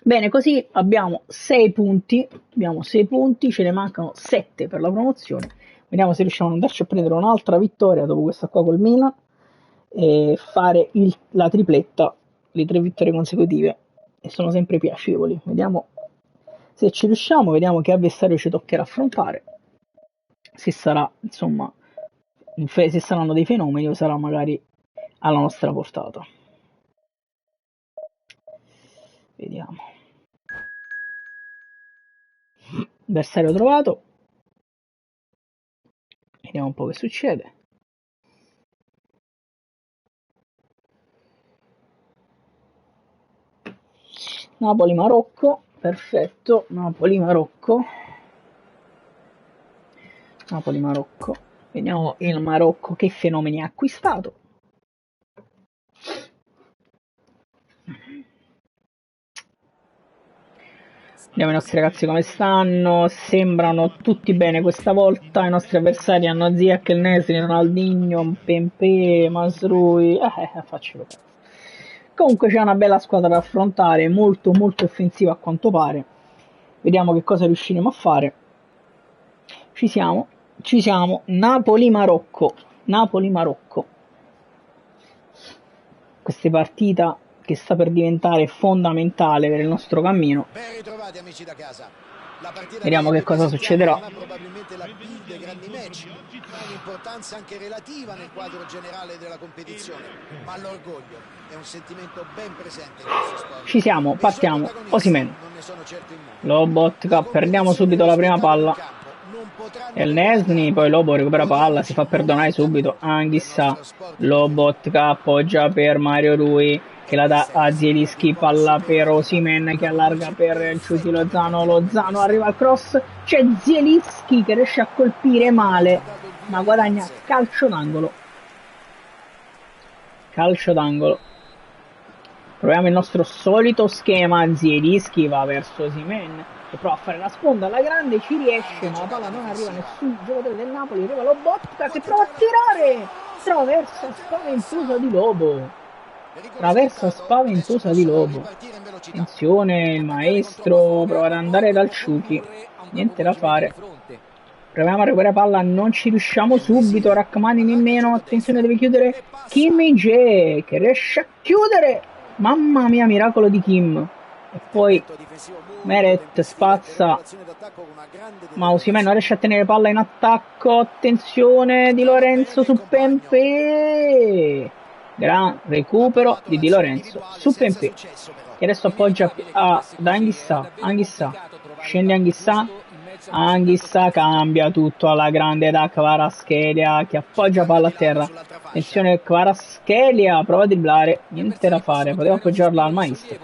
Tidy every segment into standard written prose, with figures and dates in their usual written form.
Bene, così abbiamo 6 punti, ce ne mancano 7 per la promozione. Vediamo se riusciamo ad andarci a prendere un'altra vittoria dopo questa qua col Milan e fare la tripletta, le 3 vittorie consecutive, e sono sempre piacevoli. Vediamo se ci riusciamo, vediamo che avversario ci toccherà affrontare, se sarà, insomma, se saranno dei fenomeni o sarà magari alla nostra portata. Vediamo. Avversario trovato. Vediamo un po' che succede. Napoli-Marocco, perfetto, Napoli-Marocco. Vediamo il Marocco che fenomeni ha acquistato. Vediamo i nostri ragazzi come stanno, sembrano tutti bene questa volta. I nostri avversari hanno Ziyech, El Nesri, Ronaldinho, Pempé, Masrui, faccelo caso. Comunque c'è una bella squadra da affrontare, molto offensiva a quanto pare. Vediamo che cosa riusciremo a fare. Ci siamo, Napoli-Marocco. Questa partita che sta per diventare fondamentale per il nostro cammino. Ben ritrovati amici da casa. Vediamo che cosa succederà. Probabilmente la più dei grandi match, ha un'importanza anche relativa nel quadro generale della competizione, ma l'orgoglio è un sentimento ben presente in questo sport. Ci siamo, partiamo. Osimhen, Lobotka, perdiamo subito la prima palla. El Nesri, poi Lobo recupera palla, si fa perdonare subito. Anghissà, Lobotka appoggia per Mario Rui, che la dà a Zielinski, palla per Osimhen che allarga per Ciuchi Lozano arriva al cross, c'è Zielinski che riesce a colpire male, ma guadagna calcio d'angolo. Proviamo il nostro solito schema, Zielinski va verso Osimhen, che prova a fare la sponda alla grande, ci riesce, ma la palla non arriva a nessun giocatore del Napoli, arriva Lobotka che prova a tirare, traversa spaventosa di Lobo. Attenzione, il maestro prova ad andare dal Ciuchi, niente da fare. Proviamo a recuperare palla, non ci riusciamo subito, Rachmani nemmeno, attenzione deve chiudere Kim Min-jae che riesce a chiudere, mamma mia, miracolo di Kim. E poi Meret spazza, ma Osimhen non riesce a tenere palla in attacco, attenzione Di Lorenzo su Pempé. Gran recupero di Di Lorenzo su Pempé, che adesso appoggia da Anghissà, scende Anghissà cambia tutto alla grande da Kvaratskhelia che appoggia palla a terra. Attenzione, Kvaratskhelia prova a dribblare, niente da fare, poteva appoggiarla al maestro.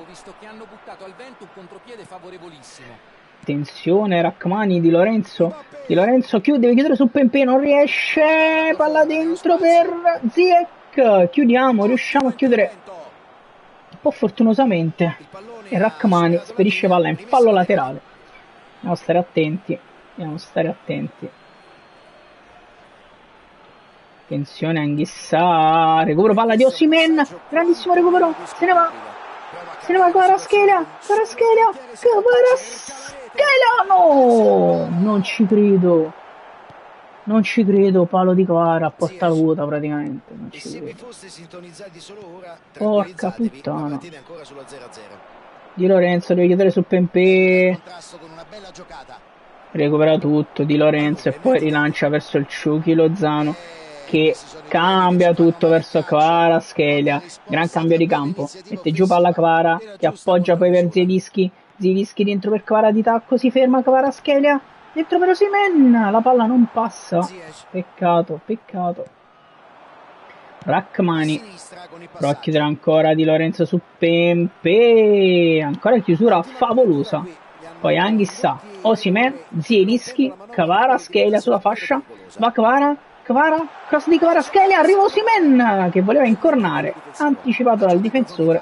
Attenzione, Rachmani, Di Lorenzo deve chiudere su Pempé, non riesce, palla dentro per Ziyech, riusciamo a chiudere un po' fortunosamente e Rachmani spedisce palla in fallo laterale. Dobbiamo stare attenti. Attenzione, Anghissà, recupero palla di Osimhen, grandissimo recupero, se ne va Kvaratskhelia, no, non ci credo, palo di Kvara a porta vuota praticamente, non ci credo. Porca puttana. Di Lorenzo deve chiudere su Pempé, recupera tutto Di Lorenzo e poi rilancia verso il Ciuchi Lozano che cambia tutto verso Kvaratskhelia, gran cambio di campo, mette giù palla Kvara che appoggia poi per Zielinski dentro per Kvara di tacco, si ferma Kvaratskhelia, dentro per Osimhen, la palla non passa, peccato. Rachmani prova a chiudere ancora Di Lorenzo su Pempé, ancora chiusura favolosa, poi Anghissà, Osimhen, Zielinski, Kvaratskhelia sulla fascia, va Kvara, cross di Kvaratskhelia, arriva Osimhen che voleva incornare, anticipato dal difensore,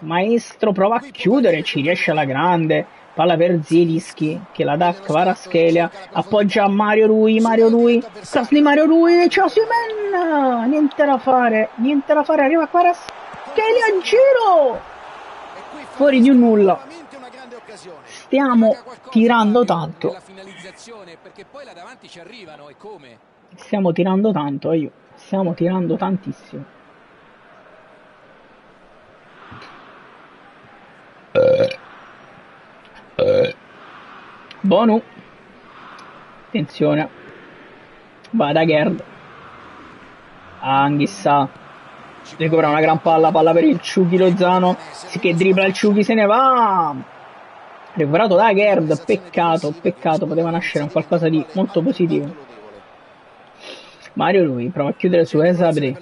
maestro prova a chiudere, ci riesce alla grande, palla per Zielinski che la dà a Kvaratskhelia, appoggia a Mario Rui, cross di Mario Rui, c'è Osimhen, niente da fare, arriva Kvaratskhelia a giro, fuori di un nulla. Stiamo tirando tanto. Stiamo tirando tanto, stiamo tirando tantissimo. Bonu. Attenzione. Va da Gerd. Anghissà. Recupera una gran palla per il Ciuchi Lozano. Che dribbla il Ciuchi, se ne va. Recuperato da Gerd. Peccato, poteva nascere un qualcosa di molto positivo. Mario lui prova a chiudere su Esabri.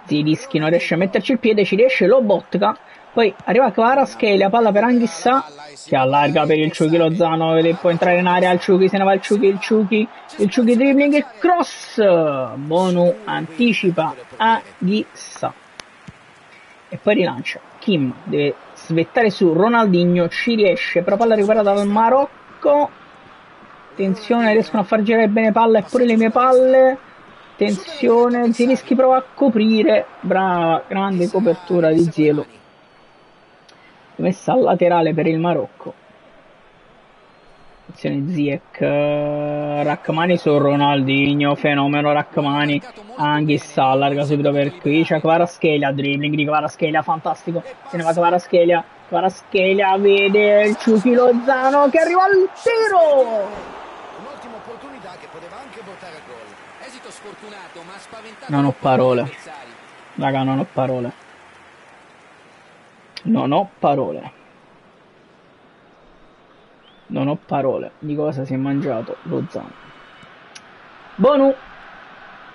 Zielinski non riesce a metterci il piede, ci riesce Lobotka. Poi arriva Kvaratskhelia, palla per Anghissà, che allarga per il Ciuchi Lozano, può entrare in area il Ciuchi, se ne va il Ciuchi dribbling e cross. Bonu anticipa Anghissà. E poi rilancia. Kim deve svettare su Ronaldinho, ci riesce, però palla recuperata dal Marocco. Attenzione, riescono a far girare bene palla e pure le mie palle. Attenzione, Zielinski prova a coprire. Brava, grande copertura di Zielo. Messa al laterale per il Marocco. Attenzione Ziyech, Rachmani su Ronaldinho, fenomeno Rachmani. Anghissà allarga subito per qui, c'è Kvaratskhelia, dribbling di Kvaratskhelia, fantastico. Se ne va Kvaratskhelia vede il Ciuchi Lozano che arriva al tiro. Un'ottima opportunità che poteva anche portare a gol. Esito sfortunato, ma spaventato. Non ho parole. Raga, non ho parole. Non ho parole di cosa si è mangiato Lozano. Bonu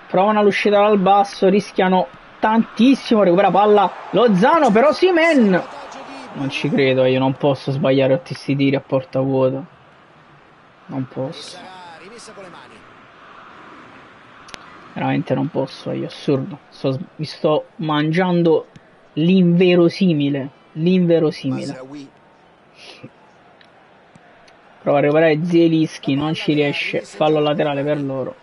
provano all'uscita dal basso, rischiano tantissimo, recupera palla Lozano, però Osimhen non ci credo, io non posso sbagliare tutti questi tiri a porta vuota, non posso, veramente non posso, io assurdo, mi sto mangiando l'inverosimile. Prova a recuperare Zielinski, non ci riesce, fallo laterale per loro.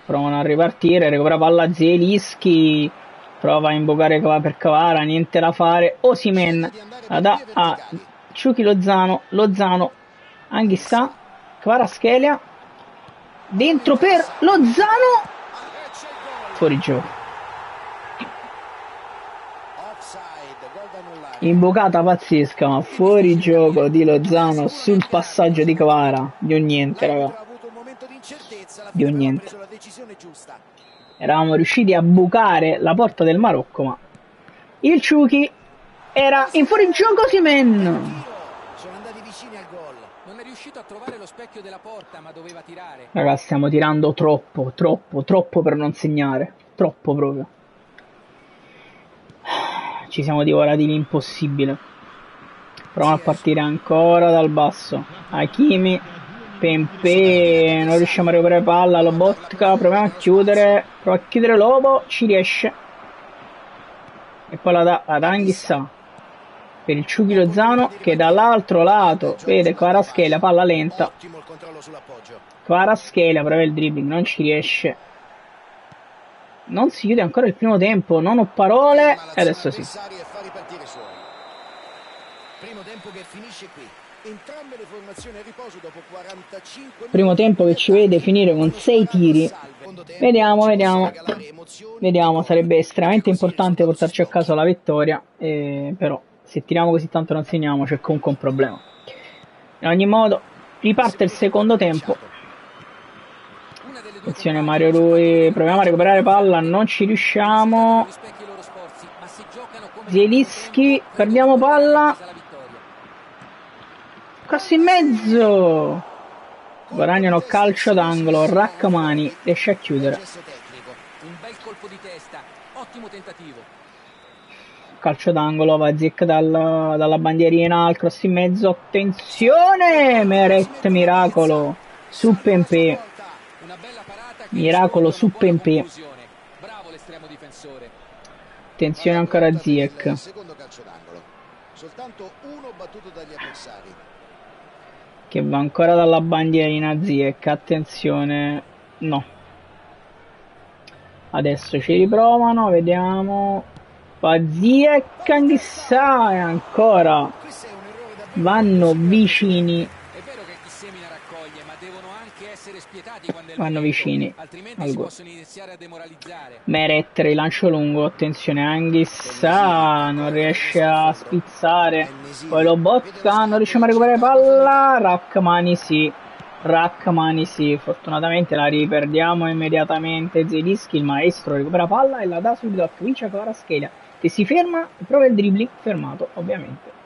Provano a ripartire, recupera palla Zielinski, prova a invocare per Kvara, niente da fare. Osimhen dà a Ciuchi Lozano, Anghissà, Kvaratskhelia, dentro per Lozano, fuori gioco. Imbocata pazzesca, ma fuori gioco di Lozano sul passaggio di Kvara. Di un niente, raga. Di un niente. Eravamo riusciti a bucare la porta del Marocco, ma il Ciuchi era in fuorigioco. Osimhen. Sono andati vicini al gol. Non è riuscito a trovare lo specchio della porta, ma doveva tirare. Raga, stiamo tirando troppo per non segnare. Troppo proprio. Ci siamo divorati l'impossibile. Proviamo a partire ancora dal basso. Hakimi, Pempe, non riusciamo a recuperare palla. Lobotka, proviamo a chiudere. Prova a chiudere Lobo, ci riesce. E poi la dà ad Anghissà per il Ciuchi Lozano, che dall'altro lato vede Kvaratskhelia, palla lenta. Kvaratskhelia prova il dribbling, non ci riesce. Non si chiude ancora il primo tempo, non ho parole, e adesso sì. Primo tempo che ci vede finire con 6 tiri. Vediamo. Sarebbe estremamente importante portarci a casa la vittoria, però se tiriamo così tanto non segniamo c'è comunque un problema. In ogni modo riparte il secondo tempo. Attenzione Mario Rui, proviamo a recuperare palla, non ci riusciamo. Zielinski, perdiamo palla. Cross in mezzo. Guadagnano calcio d'angolo, Rachmani riesce a chiudere. Calcio d'angolo, va Ziyech dalla bandierina al cross in mezzo. Attenzione, Meret, miracolo su Pempe. Miracolo su Pempe. Attenzione ancora a Ziyech. Che va ancora dalla bandierina Ziyech. Attenzione. No. Adesso ci riprovano, vediamo. Ziyech, Anghissà e ancora vanno vicini. Vanno vicini al gol. Meret, rilancio lungo, attenzione, Anghissà non riesce a spizzare, poi Lobotka non riusciamo a recuperare palla, Rachmani sì, fortunatamente la riperdiamo immediatamente. Zielinski, il maestro, recupera palla e la dà subito a Kvaratskhelia, che si ferma e prova il dribbling, fermato ovviamente.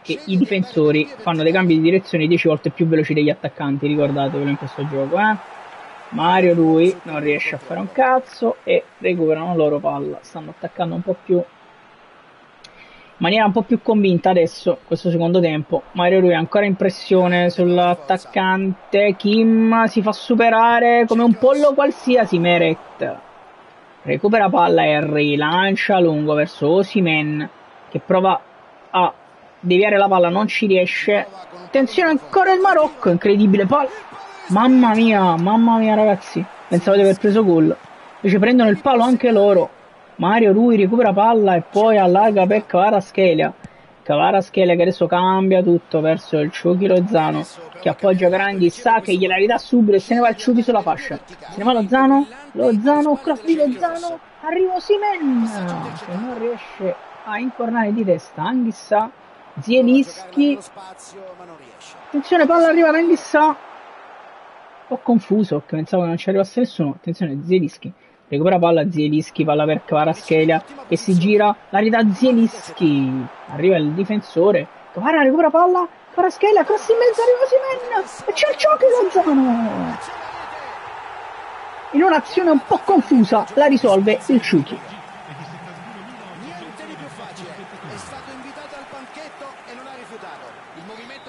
Che i difensori fanno dei cambi di direzione 10 volte più veloci degli attaccanti, ricordatevelo in questo gioco, Mario Rui non riesce a fare un cazzo e recuperano loro palla, stanno attaccando un po' più in maniera un po' più convinta adesso, questo secondo tempo. Mario Rui ancora in pressione sull'attaccante, Kim si fa superare come un pollo qualsiasi, Meret recupera palla e rilancia lungo verso Osimhen, che prova a deviare la palla, non ci riesce. Attenzione, ancora il Marocco, incredibile palla. Mamma mia ragazzi, pensavo di aver preso gol, invece prendono il palo anche loro. Mario Rui recupera palla e poi allarga per Kvaratskhelia che adesso cambia tutto verso il Chucky Lozano, che appoggia per Anghissà, che gliela ridà subito e se ne va il Chucky sulla fascia. Se ne va Lozano, cross di Lozano, arriva Osimhen che non riesce a incornare di testa Anghissà. Zielinski, attenzione, palla arriva da Anghissà, un po' confuso perché pensavo che non ci arrivasse nessuno. Attenzione, Zielinski recupera palla, Zielinski, palla per Kvaratskhelia che si gira, la ridà Zielinski, arriva il difensore, Kvara recupera palla, Kvaratskhelia, cross in mezzo, arriva Osimhen e c'è il Chucky Lozano. In un'azione un po' confusa la risolve il Chucky.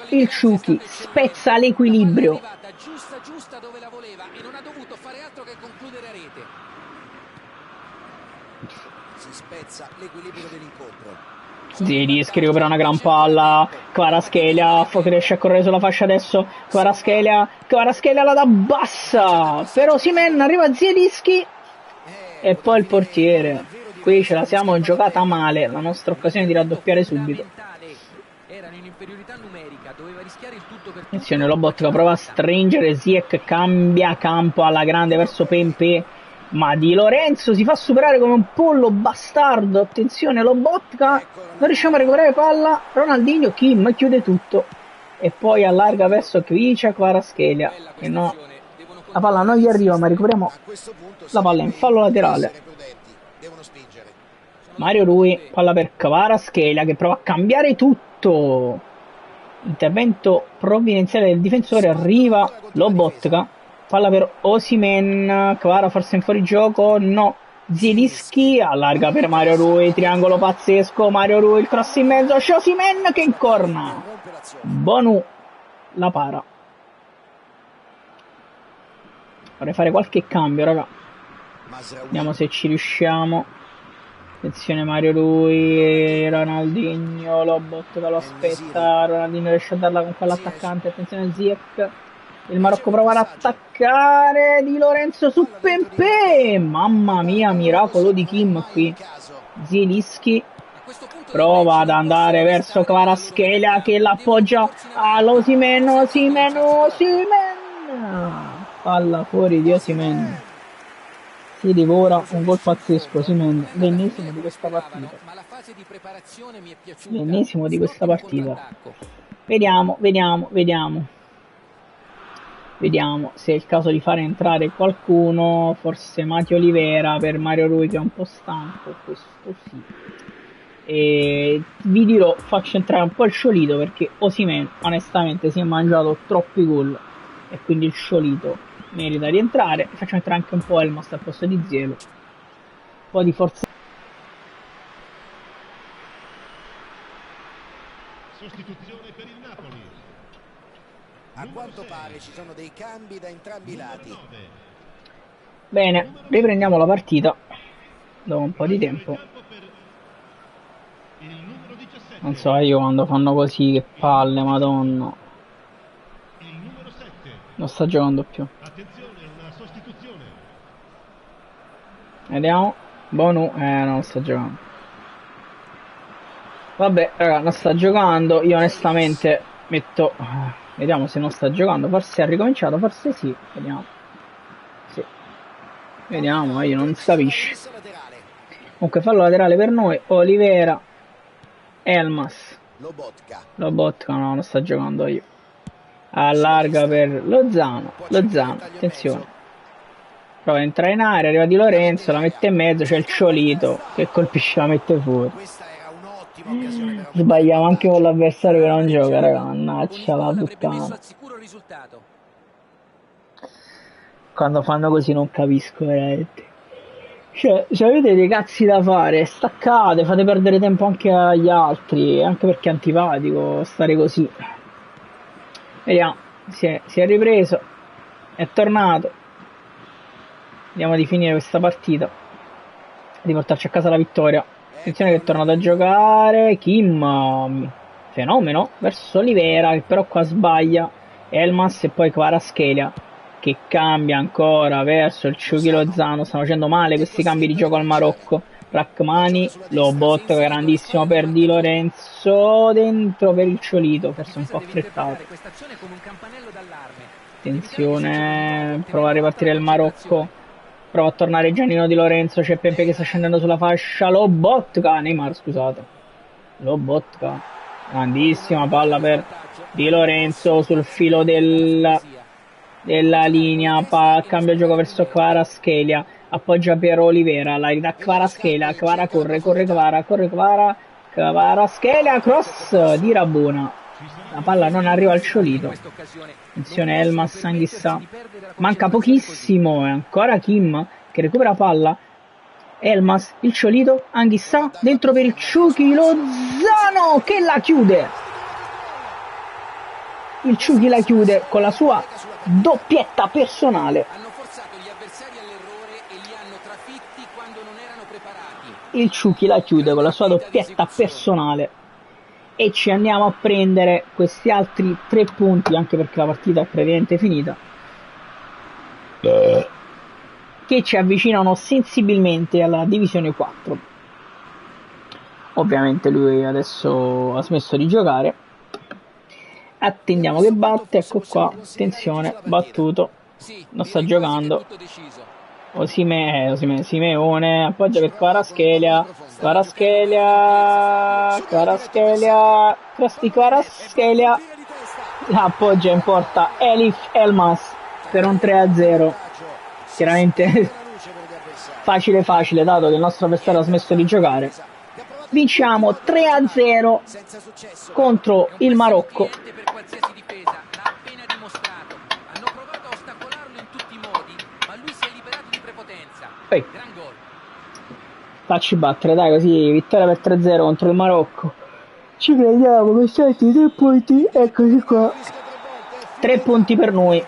Il Chucky spezza l'equilibrio. Giusta dove la voleva e non ha dovuto fare altro che concludere a rete. Si spezza l'equilibrio dell'incontro. Zielinski recupera una gran palla, Kvaratskhelia riesce a correre sulla fascia adesso, Kvaratskhelia la dà bassa, per Osimhen arriva Zielinski e poi il portiere. Qui ce la siamo giocata male, la nostra occasione di raddoppiare subito. Erano in inferiorità numerica, doveva rischiare il tutto per tutto. Attenzione, Lobotka prova a stringere, Ziyech cambia campo alla grande verso Pempé, ma Di Lorenzo si fa superare come un pollo bastardo. Attenzione, Lobotka, non riusciamo a recuperare palla, Ronaldinho, Kim chiude tutto e poi allarga verso Kvaratskhelia, che no, la palla non gli arriva, ma recuperiamo la palla in fallo laterale. Mario Rui, palla per Kvaratskhelia che prova a cambiare tutto, intervento provvidenziale del difensore, arriva Lobotka, palla per Osimhen, Kvara forse in fuorigioco, no, Zielinski allarga per Mario Rui, triangolo pazzesco, Mario Rui, il cross in mezzo, c'è Osimhen che incorna, Bonu la para. Vorrei fare qualche cambio, raga, vediamo se ci riusciamo. Attenzione, Mario Rui, Ronaldinho, Lobotka lo aspetta, Ronaldinho riesce a darla con quell'attaccante, attenzione Ziyech, il Marocco prova ad attaccare, Di Lorenzo su Pempé, mamma mia, miracolo di Kim qui. Zielinski prova ad andare verso Kvaratskhelia che l'appoggia all'Osimhen, palla fuori di Osimhen. Si divora un gol pazzesco, Osimhen, l'ennesimo di questa partita. L'ennesimo di questa partita. Vediamo se è il caso di fare entrare qualcuno, forse Mati Olivera per Mario Rui che è un po' stanco, questo sì. E vi dirò, faccio entrare un po' il Sciolito perché Osimhen onestamente si è mangiato troppi gol e quindi il Sciolito merita di entrare. Facciamo entrare anche un po' Elmas al posto di Zielo, un po' di forza. Sostituzione per il Napoli. A quanto pare ci sono dei cambi da entrambi i lati. Bene, riprendiamo la partita dopo un po' di tempo. Non so io quando fanno così, che palle, madonna. Non sta giocando più. Attenzione, una sostituzione. Vediamo. Bonu, non sta giocando. Vabbè, raga, non sta giocando. Io onestamente metto... Vediamo se non sta giocando. Forse ha ricominciato, forse sì. Vediamo. Sì. Vediamo, io non si capisce. Comunque fallo laterale per noi. Olivera. Elmas. Lobotka, no, non sta giocando io. Allarga per Lozano. Attenzione. Prova a entrare in area, arriva Di Lorenzo, la mette in mezzo, c'è il Ciolito che colpisce, la mette fuori. Sbagliamo anche con l'avversario che non gioca, raga, mannaggia la puttana. Quando fanno così non capisco veramente. Cioè, se avete dei cazzi da fare, staccate, fate perdere tempo anche agli altri, anche perché è antipatico stare così. Vediamo, si è ripreso, è tornato. Vediamo di finire questa partita, di portarci a casa la vittoria. Attenzione che è tornato a giocare Kim, fenomeno, verso Olivera, che però qua sbaglia. Elmas e poi Kvaratskhelia, che cambia ancora verso il Ciuchi Lozano. Stanno facendo male questi cambi di gioco al Marocco. Rachmani, Lobotka grandissimo per Di Lorenzo, dentro per il Ciolito, forse un po' affrettato. Attenzione, prova a ripartire il Marocco. Prova a tornare Giannino Di Lorenzo, c'è Pepe che sta scendendo sulla fascia, Lobotka, Neymar scusate, Lobotka, grandissima palla per Di Lorenzo sul filo della linea, cambia gioco verso Kvaratskhelia, appoggia per Olivera, la ridà Kvaratskhelia, Kvara corre Kvaratskhelia, cross di Rabona. La palla non arriva al Ciolito. Attenzione Elmas, Anghissà. Manca pochissimo. E ancora Kim che recupera palla. Elmas, il Ciolito, Anghissà. Dentro per il Ciuchi Lozano che la chiude. Il Ciuchi la chiude con la sua doppietta personale. Il Ciuchi la chiude con la sua doppietta personale. E ci andiamo a prendere questi altri 3 punti, anche perché la partita è praticamente finita, che ci avvicinano sensibilmente alla divisione 4. Ovviamente lui adesso ha smesso di giocare, attendiamo che batte, ecco qua, attenzione, battuto, non sta giocando. Simeone, appoggia per Kvaratskhelia, appoggia in porta Elif Elmas per un 3-0, chiaramente facile, dato che il nostro avversario ha smesso di giocare. Vinciamo 3-0 contro il Marocco. Facci battere, dai, così vittoria per 3-0 contro il Marocco. Ci prendiamo questi altri 3 punti, eccoci qua. 3 punti per noi.